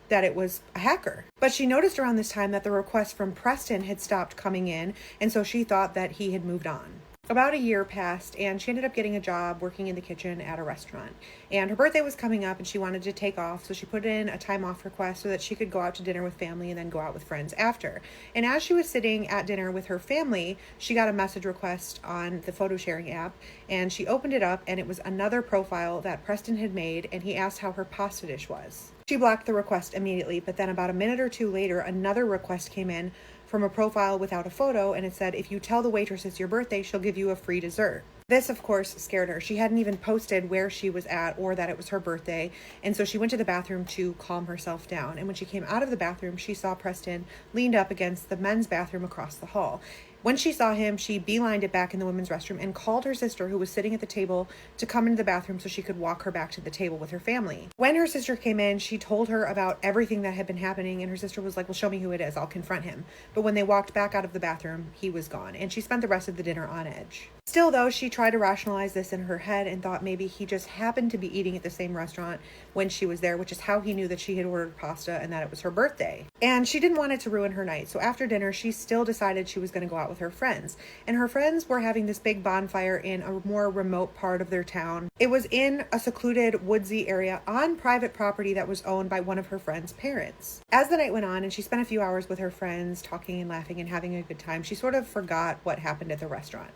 that it was a hacker. But she noticed around this time that the requests from Preston had stopped coming in, and so she thought that he had moved on. About a year passed, and she ended up getting a job working in the kitchen at a restaurant. And her birthday was coming up and she wanted to take off, so she put in a time off request so that she could go out to dinner with family and then go out with friends after. And as she was sitting at dinner with her family, she got a message request on the photo sharing app, and she opened it up and it was another profile that Preston had made, and he asked how her pasta dish was. She blocked the request immediately, but then about a minute or two later, another request came in from a profile without a photo, and it said, if you tell the waitress it's your birthday, she'll give you a free dessert. This, of course, scared her. She hadn't even posted where she was at or that it was her birthday, and so she went to the bathroom to calm herself down. And when she came out of the bathroom, she saw Preston leaned up against the men's bathroom across the hall. When she saw him, she beelined it back in the women's restroom and called her sister, who was sitting at the table, to come into the bathroom so she could walk her back to the table with her family. When her sister came in, she told her about everything that had been happening, and her sister was like, well, show me who it is, I'll confront him. But when they walked back out of the bathroom, he was gone, and she spent the rest of the dinner on edge. Still, though, she tried to rationalize this in her head and thought maybe he just happened to be eating at the same restaurant when she was there, which is how he knew that she had ordered pasta and that it was her birthday. And she didn't want it to ruin her night, so after dinner, she still decided she was going to go out with her friends. And her friends were having this big bonfire in a more remote part of their town. It was in a secluded, woodsy area on private property that was owned by one of her friends' parents. As the night went on and she spent a few hours with her friends, talking and laughing and having a good time, she sort of forgot what happened at the restaurant.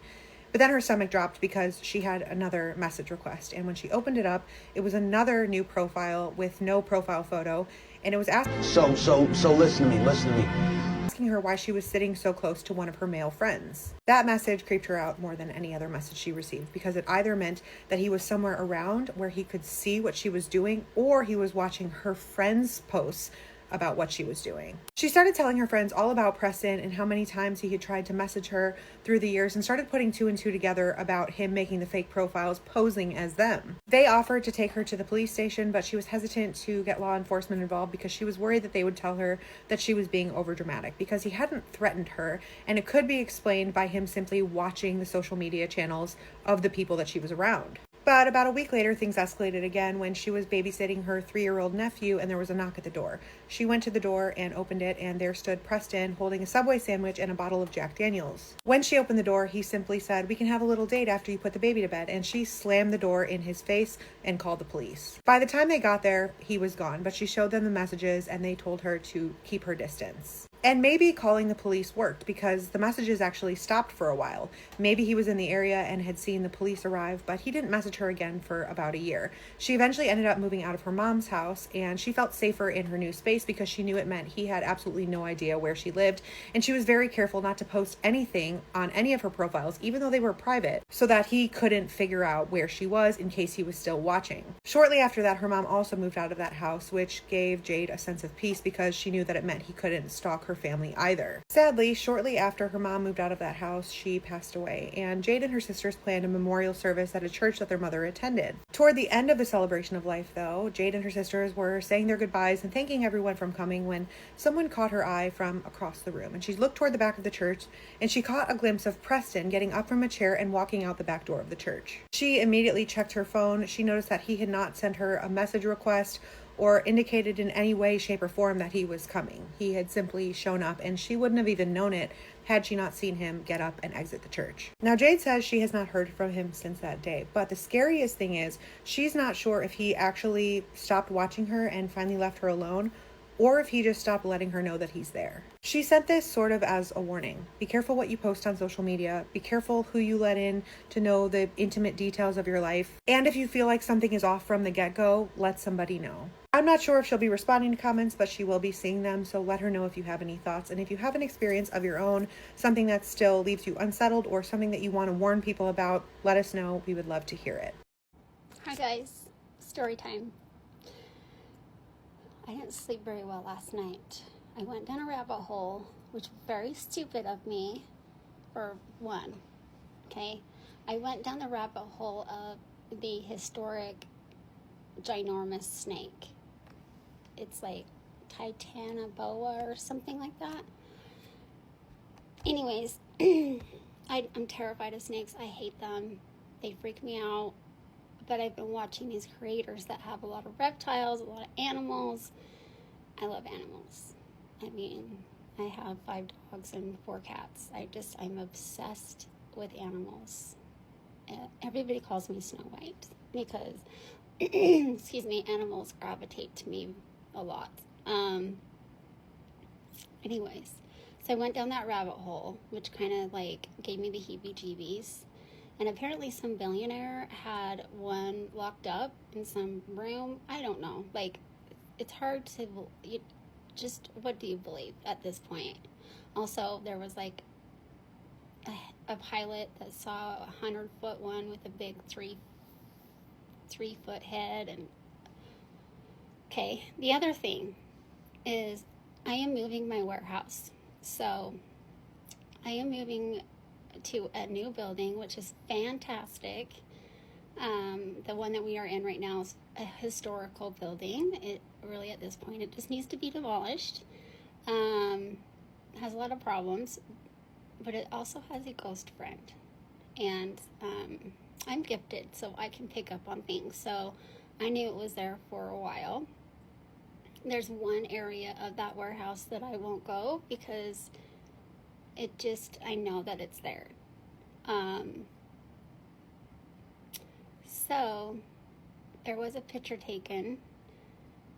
But then her stomach dropped because she had another message request. And when she opened it up, it was another new profile with no profile photo. And it was asking listen to me. Asking her why she was sitting so close to one of her male friends. That message creeped her out more than any other message she received, because it either meant that he was somewhere around where he could see what she was doing, or he was watching her friends' posts about what she was doing. She started telling her friends all about Preston and how many times he had tried to message her through the years, and started putting two and two together about him making the fake profiles posing as them. They offered to take her to the police station, but she was hesitant to get law enforcement involved because she was worried that they would tell her that she was being overdramatic, because he hadn't threatened her, and it could be explained by him simply watching the social media channels of the people that she was around. But about a week later, things escalated again when she was babysitting her 3-year-old nephew, and there was a knock at the door. She went to the door and opened it, and there stood Preston holding a Subway sandwich and a bottle of Jack Daniels. When she opened the door, he simply said, "We can have a little date after you put the baby to bed," and she slammed the door in his face and called the police. By the time they got there, he was gone, but she showed them the messages and they told her to keep her distance. And maybe calling the police worked, because the messages actually stopped for a while. Maybe he was in the area and had seen the police arrive, but he didn't message her again for about a year. She eventually ended up moving out of her mom's house, and she felt safer in her new space because she knew it meant he had absolutely no idea where she lived, and she was very careful not to post anything on any of her profiles, even though they were private, so that he couldn't figure out where she was in case he was still watching. Shortly after that, her mom also moved out of that house, which gave Jade a sense of peace because she knew that it meant he couldn't stalk her family either. Sadly, shortly after her mom moved out of that house, she passed away, and Jade and her sisters planned a memorial service at a church that their mother attended. Toward the end of the celebration of life, though, Jade and her sisters were saying their goodbyes and thanking everyone from coming when someone caught her eye from across the room, and she looked toward the back of the church, and she caught a glimpse of Preston getting up from a chair and walking out the back door of the church. She immediately checked her phone. She noticed that he had not sent her a message request or indicated in any way, shape, or form that he was coming. He had simply shown up, and she wouldn't have even known it had she not seen him get up and exit the church. Now, Jade says she has not heard from him since that day, but the scariest thing is she's not sure if he actually stopped watching her and finally left her alone, or if he just stopped letting her know that he's there. She sent this sort of as a warning. Be careful what you post on social media. Be careful who you let in to know the intimate details of your life. And if you feel like something is off from the get-go, let somebody know. I'm not sure if she'll be responding to comments, but she will be seeing them, so let her know if you have any thoughts. And if you have an experience of your own, something that still leaves you unsettled or something that you want to warn people about, let us know. We would love to hear it. Hi guys, story time. I didn't sleep very well last night. I went down a rabbit hole, which was very stupid of me, for one, okay? I went down the rabbit hole of the historic ginormous snake. It's like Titanoboa or something like that. Anyways, I'm terrified of snakes. I hate them. They freak me out. But I've been watching these creators that have a lot of reptiles, a lot of animals. I love animals. I mean, I have 5 dogs and 4 cats. I'm obsessed with animals. Everybody calls me Snow White because, excuse me, animals gravitate to me a lot. Anyways, so I went down that rabbit hole, which kind of like gave me the heebie-jeebies. And apparently some billionaire had one locked up in some room. I don't know. Like, it's hard to, what do you believe at this point? Also, there was like a pilot that saw a 100-foot one with a big 3-foot head. And okay, the other thing is I am moving my warehouse. So I am moving to a new building, which is fantastic. The one that we are in right now is a historical building. It really, at this point, it just needs to be demolished. Has a lot of problems, but it also has a ghost friend. And I'm gifted, so I can pick up on things. So I knew it was there for a while. There's one area of that warehouse that I won't go because I know that it's there. So there was a picture taken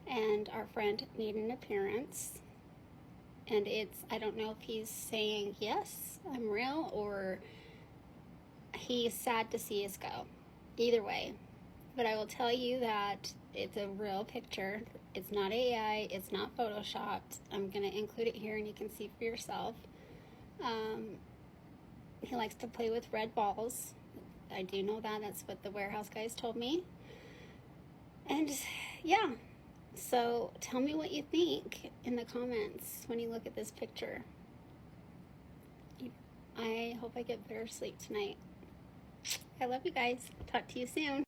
and our friend made an appearance, and I don't know if he's saying, yes, I'm real, or he's sad to see us go. Either way, but I will tell you that it's a real picture. It's not AI, it's not photoshopped. I'm gonna include it here and you can see for yourself. He likes to play with red balls. I do know that. That's what the warehouse guys told me. And yeah, so tell me what you think in the comments when you look at this picture. I hope I get better sleep tonight. I love you guys. Talk to you soon.